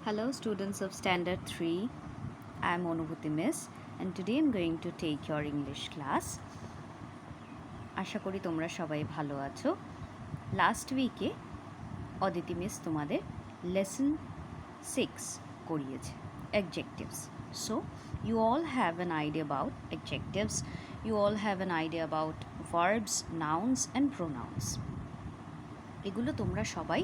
Hello students of Standard 3, I am Anubhuti Miss and today I am going to take your English class. আশা করি তোমরা সবাই ভালো আছো। Last উইকে Aditi miss তোমাদের লেসন 6 করিয়েছে adjectives. So you all have an idea about adjectives, you all have an idea about verbs, nouns and pronouns. এগুলো তোমরা সবাই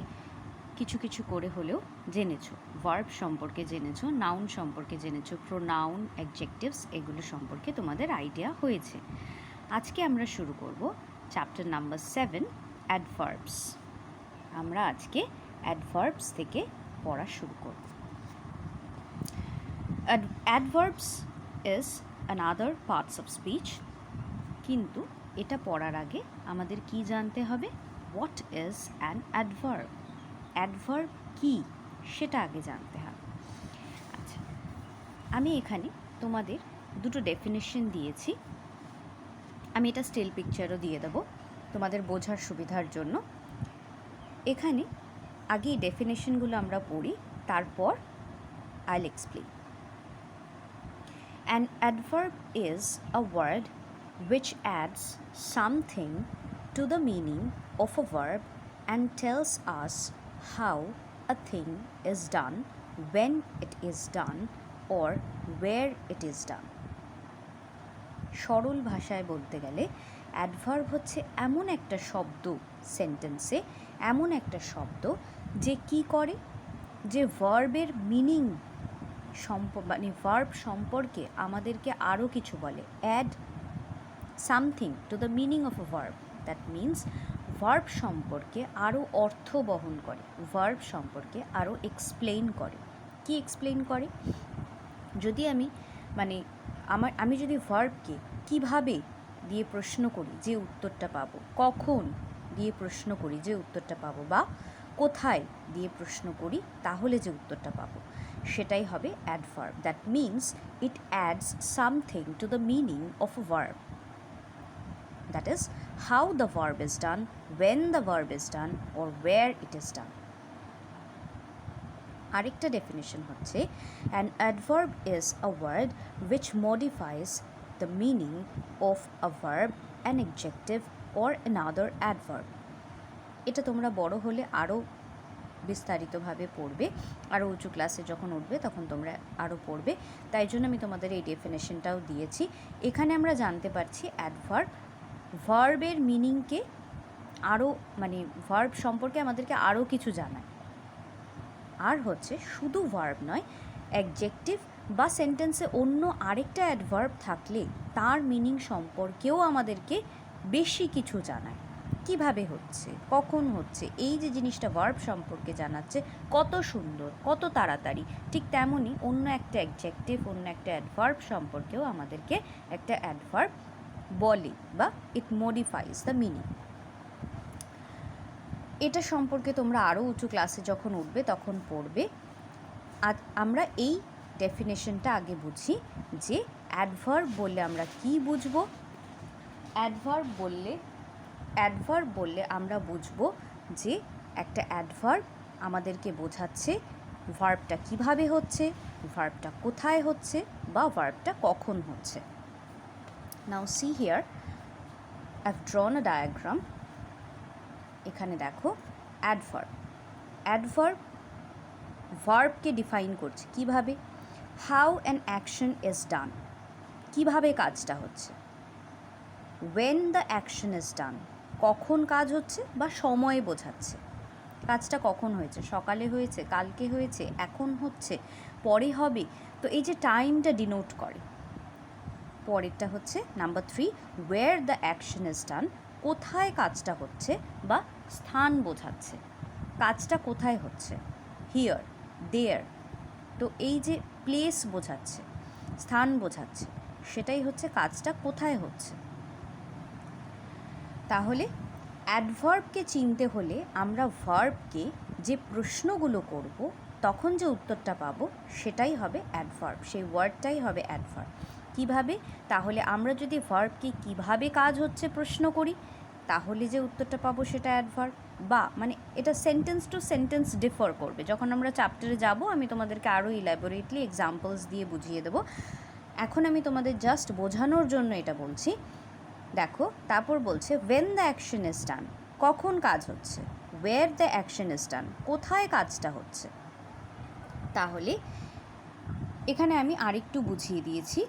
কিছু কিছু করে হলেও জেনেছো। ভার্ব সম্পর্কে জেনেছো, নাউন সম্পর্কে জেনেছো, প্রোনাউন, অ্যাডজেক্টিভস এগুলো সম্পর্কে তোমাদের আইডিয়া হয়েছে। আজকে আমরা শুরু করব চ্যাপ্টার নাম্বার 7 অ্যাডভার্বস। আমরা আজকে অ্যাডভার্বস থেকে পড়া শুরু করব। Adverbs is another parts of speech, কিন্তু এটা পড়ার আগে আমাদের কি জানতে হবে? What is an adverb? Adverb কি সেটা আগে জানতে হবে। আচ্ছা, আমি এখানে তোমাদের দুটো ডেফিনেশন দিয়েছি, আমি এটা স্টিল পিকচারও দিয়ে দেবো তোমাদের বোঝার সুবিধার জন্য। এখানে আগে এই ডেফিনেশনগুলো আমরা পড়ি, তারপর আইল explain. An adverb is a word which adds something to the meaning of a verb and tells us how a thing is done, when it is done, or where it is done. সরল ভাষায় বলতে গেলে adverb হচ্ছে এমন একটা শব্দ, সেন্টেন্সে এমন একটা শব্দ যে কি করে, যে ভার্বের মিনিং মানে ভার্ব সম্পর্কে আমাদেরকে আরও কিছু বলে। Add something to the meaning of a verb, that means verb সম্পর্কে আরও অর্থ বহন করে, ভার্ব সম্পর্কে আরও এক্সপ্লেইন করে। কি এক্সপ্লেইন করে? যদি আমি যদি ভার্বকে কিভাবে দিয়ে প্রশ্ন করি যে উত্তরটা পাবো, কখন দিয়ে প্রশ্ন করি যে উত্তরটা পাবো, বা কোথায় দিয়ে প্রশ্ন করি তাহলে যে উত্তরটা পাবো, সেটাই হবে adverb. That means it ads something to the meaning of a verb. That is how the verb is done, when the verb is done, or where it is done. আরেকটা ডেফিনেশন হচ্ছে an adverb is a word which modifies the meaning of a verb, an adjective, or another adverb. এটা তোমরা বড় হলে আরও বিস্তারিতভাবে পড়বে, আরও উঁচু ক্লাসে যখন উঠবে তখন তোমরা আরও পড়বে, তাই জন্য আমি তোমাদের এই ডেফিনেশনটাও দিয়েছি। এখানে আমরা জানতে পারছি অ্যাডভার্ব ভার্বের মিনিংকে আরও ভার্ব সম্পর্কে আমাদেরকে আরও কিছু জানায়। আর হচ্ছে শুধু ভার্ব নয়, অ্যাডজেক্টিভ বা সেন্টেন্সে অন্য আরেকটা অ্যাডভার্ব থাকলে তার মিনিং সম্পর্কেও আমাদেরকে বেশি কিছু জানায়। কিভাবে হচ্ছে, কখন হচ্ছে, এই যে জিনিসটা ভার্ব সম্পর্কে জানাচ্ছে কত সুন্দর, কত তাড়াতাড়ি, ঠিক তেমনই অন্য একটা অ্যাডজেক্টিভ, অন্য একটা অ্যাডভার্ব সম্পর্কেও আমাদেরকে একটা অ্যাডভার্ব বলে, বা ইট মডিফাইজ দ্য মিনিং। এটা সম্পর্কে তোমরা আরও উঁচু ক্লাসে যখন উঠবে তখন পড়বে। আর আমরা এই ডেফিনেশনটা আগে বুঝি যে অ্যাডভার্ব বললে আমরা কি বুঝবো। অ্যাডভার্ব বললে আমরা বুঝবো যে একটা অ্যাডভার্ব আমাদেরকে বোঝাচ্ছে ভার্বটা কিভাবে হচ্ছে, ভার্বটা কোথায় হচ্ছে, বা ভার্বটা কখন হচ্ছে। Now see here, I've drawn a diagram. এখানে দেখো অ্যাডভার্ব ভার্বকে ডিফাইন করছে কিভাবে। How an action is done, কিভাবে কাজটা হচ্ছে। When the action is done, কখন কাজ হচ্ছে বা সময় বোঝাচ্ছে, কাজটা কখন হয়েছে, সকালে হয়েছে, কালকে হয়েছে, এখন হচ্ছে, পরে হবে। তো এই যে টাইমটা ডিনোট করে। পরেরটা হচ্ছে number 3, where the action is done, কোথায় কাজটা হচ্ছে বা স্থান বোঝাচ্ছে, কাজটা কোথায় হচ্ছে। হিয়ার, দেয়ার, তো এই যে প্লেস বোঝাচ্ছে, স্থান বোঝাচ্ছে, সেটাই হচ্ছে কাজটা কোথায় হচ্ছে। তাহলে অ্যাডভার্বকে চিনতে হলে আমরা ভার্বকে যে প্রশ্নগুলো করব তখন যে উত্তরটা পাবো সেটাই হবে অ্যাডভার্ব, সেই ওয়ার্ডটাই হবে অ্যাডভার্ব। কিভাবে? তাহলে আমরা যদি ভার্বকে কিভাবে কাজ হচ্ছে প্রশ্ন করি তাহলে যে উত্তরটা পাবো সেটা অ্যাডভার্ব। বা মানে এটা সেন্টেন্স টু সেন্টেন্স ডিফার করবে। যখন আমরা চ্যাপ্টারে যাব আমি তোমাদেরকে আরও ইলাবোরেটলি এক্সাম্পলস দিয়ে বুঝিয়ে দেবো। এখন আমি তোমাদের জাস্ট বোঝানোর জন্য এটা বলছি। দেখো তারপর বলছে when the action is done, কখন কাজ হচ্ছে, where the action is done, কোথায় কাজটা হচ্ছে। তাহলে এখানে আমি আরেকটু বুঝিয়ে দিয়েছি।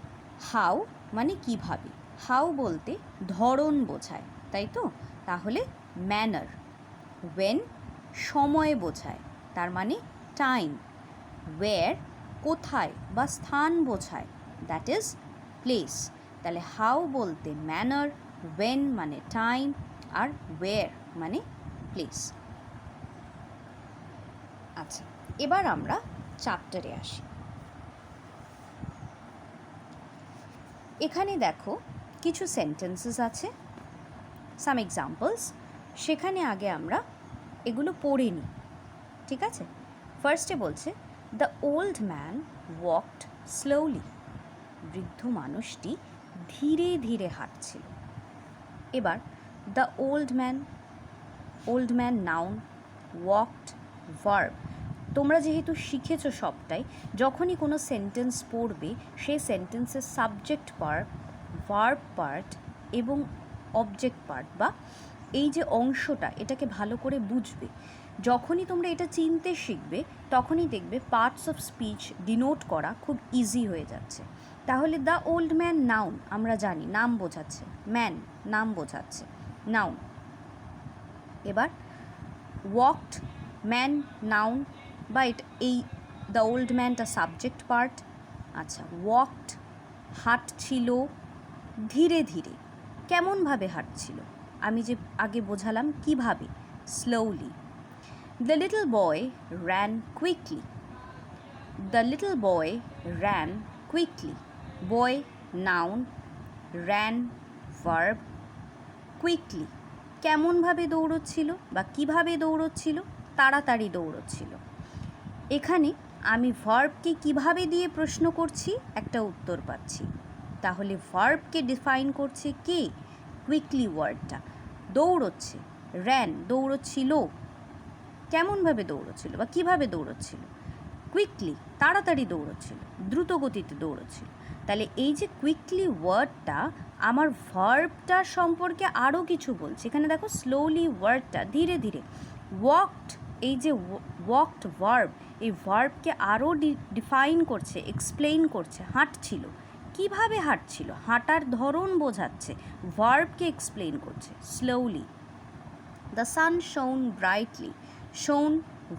হাউ মানে কিভাবে, হাউ বলতে ধরন বোঝায়, তাই তো? তাহলে ম্যানার। ওয়েন সময় বোঝায়, তার মানে টাইম। ওয়ের কোথায় বা স্থান বোঝায়, দ্যাট ইজ প্লেস। তাহলে হাউ বলতে ম্যানার, ওয়েন মানে টাইম, আর ওয়ের মানে প্লেস। আচ্ছা, এবার আমরা চ্যাপ্টারে আসি। এখানে দেখো কিছু সেন্টেন্সেস আছে, সাম এক্সাম্পলস। সেখানে আগে আমরা এগুলো পড়ে নিই, ঠিক আছে? ফার্স্টে বলছে the old man walked slowly, বৃদ্ধ মানুষটি ধীরে ধীরে হাঁটছিল। এবার the old man noun, walked verb. তোমরা যেহেতু শিখেছো সবটাই, যখনই কোনো সেন্টেন্স পড়বে সেই সেন্টেন্সের সাবজেক্ট পার্ট, ভার্ব পার্ট এবং অবজেক্ট পার্ট বা এই যে অংশটা, এটাকে ভালো করে বুঝবে। যখনই তোমরা এটা চিনতে শিখবে তখনই দেখবে পার্টস অফ স্পিচ ডিনোট করা খুব ইজি হয়ে যাচ্ছে। তাহলে দ্য ওল্ড ম্যান নাউন আমরা জানি নাম বোঝাচ্ছে, ম্যান নাম বোঝাচ্ছে, নাউন। এবার ওয়াকড ম্যান নাউন বা এই দ্য ওল্ড ম্যানটা সাবজেক্ট পার্ট। আচ্ছা, ওয়াকড হাঁটছিল ধীরে ধীরে, কেমনভাবে হাঁটছিল আমি যে আগে বোঝালাম কিভাবে, slowly. The little boy ran quickly, the little boy ran quickly. Boy noun, ran verb, quickly কেমনভাবে দৌড়চ্ছিল বা কিভাবে দৌড়চ্ছিল, তাড়াতাড়ি দৌড়চ্ছিল। এখানে আমি ভার্বকে কিভাবে দিয়ে প্রশ্ন করছি, একটা উত্তর পাচ্ছি। তাহলে ভার্বকে ডিফাইন করছে কে, কুইকলি ওয়ার্ডটা। দৌড়চ্ছে, র্যান দৌড়চ্ছিল, কেমনভাবে দৌড়চ্ছিল বা কিভাবে দৌড়চ্ছিল, কুইকলি তাড়াতাড়ি দৌড়চ্ছিল, দ্রুত গতিতে দৌড়চ্ছিল। তাহলে এই যে কুইকলি ওয়ার্ডটা আমার ভার্বটা সম্পর্কে আরও কিছু বলছে। এখানে দেখো স্লোলি ওয়ার্ডটা ধীরে ধীরে, ওয়াকড এই যে ওয়াকড ভার্ব, এই ভার্বকে আরও ডিফাইন করছে, এক্সপ্লেইন করছে। হাঁটছিল, কিভাবে হাঁটছিল, হাঁটার ধরন বোঝাচ্ছে, ভার্বকে এক্সপ্লেইন করছে স্লোলি। দ্য সান শোন ব্রাইটলি, শোন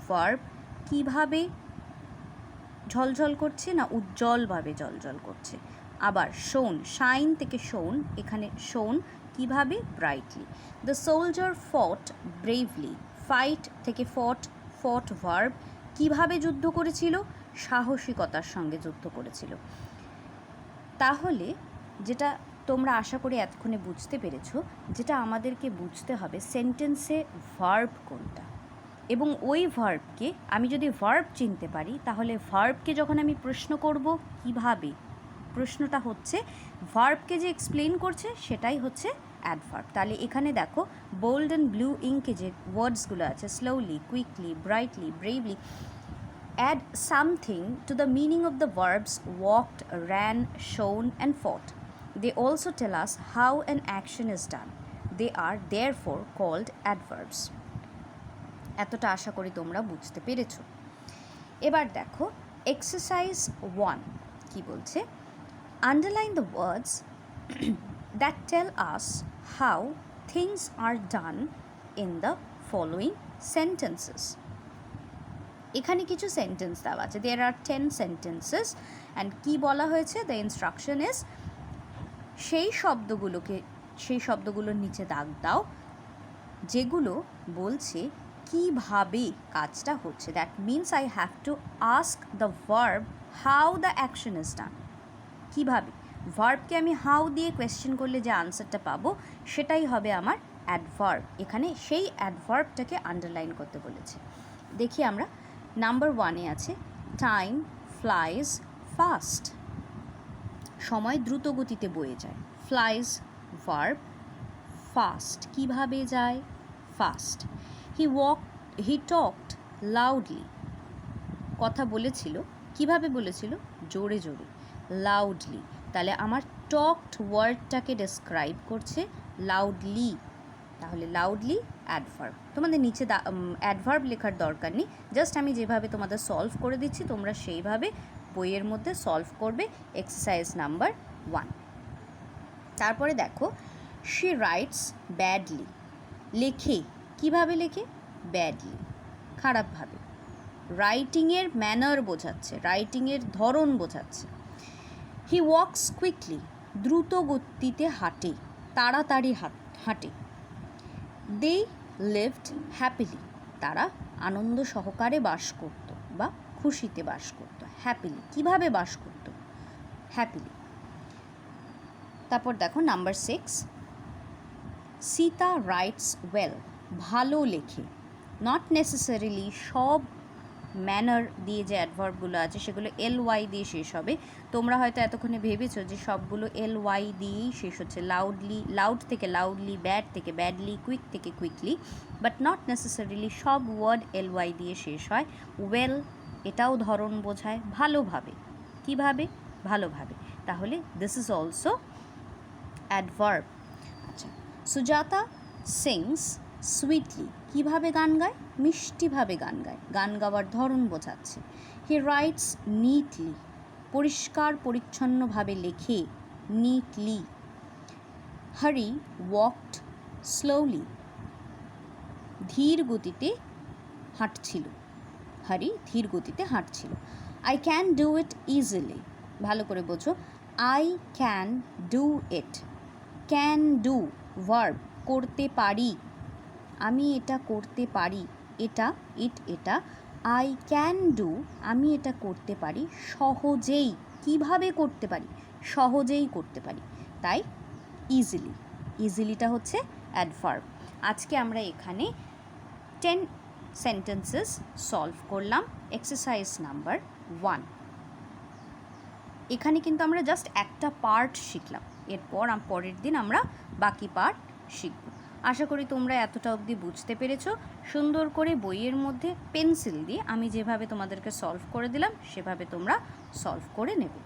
ভার্ব, কিভাবে ঝলঝল করছে না উজ্জ্বলভাবে ঝলঝল করছে। আবার শোন, শাইন থেকে শোন, এখানে শোন কিভাবে, ব্রাইটলি। দ্য সোলজার ফট ব্রেভলি, ফাইট থেকে ফট, ফট ভার্ব, কিভাবে যুদ্ধ করেছিল, সাহসিকতার সঙ্গে যুদ্ধ করেছিল। তাহলে যেটা তোমরা আশা করি এতক্ষণে বুঝতে পেরেছো, যেটা আমাদেরকে বুঝতে হবে সেন্টেন্সে ভার্ব কোনটা, এবং ওই ভার্বকে আমি যদি ভার্ব চিনতে পারি তাহলে ভার্বকে যখন আমি প্রশ্ন করব কিভাবে, প্রশ্নটা হচ্ছে ভার্বকে যে এক্সপ্লেন করছে সেটাই হচ্ছে অ্যাডভার্ব। তাহলে এখানে দেখো বোল্ড অ্যান্ড ব্লু ইঙ্কে যে ওয়ার্ডসগুলো আছে, slowly, quickly, brightly, bravely, add something to the meaning of the verbs walked, ran, shown and fought. They also tell us how an action is done. They are therefore called adverbs. এতটা আশা করি তোমরা বুঝতে পেরেছো। এবার দেখো exercise 1 কি বলছে, underline the words that tell us how things are done in the following sentences. এখানে কিছু সেন্টেন্স দেওয়া আছে, দেয়ার আর 10 সেন্টেন্সেস অ্যান্ড কি বলা হয়েছে, দ্য ইনস্ট্রাকশন ইজ সেই শব্দগুলোর নিচে দাগ দাও যেগুলো বলছে কিভাবে কাজটা হচ্ছে। That means I have to ask the verb how the action is ডান। কীভাবে, ভার্বকে আমি হাউ দিয়ে কোয়েশ্চেন করলে যে আনসারটা পাবো সেটাই হবে আমার অ্যাডভার্ব। এখানে সেই অ্যাডভার্বটাকে আন্ডারলাইন করতে বলেছে। দেখি আমরা নাম্বার 1-এ আছে টাইম ফ্লাইজ ফাস্ট, সময় দ্রুত গতিতে বয়ে যায়, ফ্লাইজ ভার্ব, ফাস্ট কিভাবে যায়, ফাস্ট। হি টকড লাউডলি, কথা বলেছিল, কিভাবে বলেছিল? জোরে জোরে, লাউডলি। তাহলে আমার টকড ওয়ার্ডটাকে ডেসক্রাইব করছে লাউডলি, তাহলে লাউডলি অ্যাডভার্ব। তোমাদের নিচে অ্যাডভার্ব লেখার দরকার নেই, জাস্ট আমি যেভাবে তোমাদের সলভ করে দিচ্ছি তোমরা সেইভাবে বইয়ের মধ্যে সলভ করবে এক্সারসাইজ নাম্বার 1। তারপরে দেখো, শি রাইটস ব্যাডলি, লেখে, কিভাবে লেখে? ব্যাডলি, খারাপভাবে। রাইটিংয়ের ম্যানার বোঝাচ্ছে, রাইটিংয়ের ধরন বোঝাচ্ছে। হি ওয়াকস কুইকলি, দ্রুত গতিতে হাঁটে, তাড়াতাড়ি হাঁটে। দে লিভড হ্যাপিলি, তারা আনন্দ সহকারে বাস করত বা খুশিতে বাস করত। হ্যাপিলি, কিভাবে বাস করত? হ্যাপিলি। তারপর দেখো নাম্বার 6, সীতা রাইটস ওয়েল, ভালো লেখে। নট নেসেসারিলি সব ম্যানার দিয়ে যে অ্যাডভার্বগুলো আছে সেগুলো ly দিয়ে শেষ হবে। তোমরা হয়তো এতক্ষণে ভেবেছো যে সবগুলো ly দিয়েই শেষ হচ্ছে, লাউডলি, লাউড থেকে লাউডলি, ব্যাড থেকে ব্যাডলি, কুইক থেকে কুইকলি, বাট নট নেসেসারিলি সব ওয়ার্ড ly দিয়ে শেষ হয়। ওয়েল এটাও ধরন বোঝায়, ভালোভাবে, কিভাবে? ভালোভাবে। তাহলে দিস ইজ অলসো অ্যাডভার্ব। আচ্ছা, সুজাতা সিংস সুইটলি, কিভাবে গান গায়? মিষ্টিভাবে গান গায়, গান গাওয়ার ধরন বোঝাচ্ছে। হি রাইটস নিটলি, পরিষ্কার পরিচ্ছন্নভাবে লেখে, নিটলি। হরি ওয়াকড স্লোলি, ধীর গতিতে হাঁটছিল, হরি ধীর গতিতে হাঁটছিল। I can do it easily, ভালো করে বোঝো, I can do it, can do verb, করতে পারি, আমি এটা করতে পারি, এটা ইট এটা, আই ক্যান ডু, আমি এটা করতে পারি সহজেই, কিভাবে করতে পারি? সহজেই করতে পারি, তাই ইজিলি, ইজিলিটা হচ্ছে অ্যাডভার্ব। আজকে আমরা এখানে 10 সেন্টেন্সেস সলভ করলাম এক্সারসাইজ নাম্বার 1। এখানে কিন্তু আমরা জাস্ট একটা পার্ট শিখলাম, এরপর পরের দিন আমরা বাকি পার্ট শিখব। আশা করি তোমরা এতটা অবধি বুঝতে পেরেছো। সুন্দর করে বইয়ের মধ্যে পেন্সিল দিয়ে আমি যেভাবে তোমাদেরকে সলভ করে দিলাম সেভাবে তোমরা সলভ করে নেবে।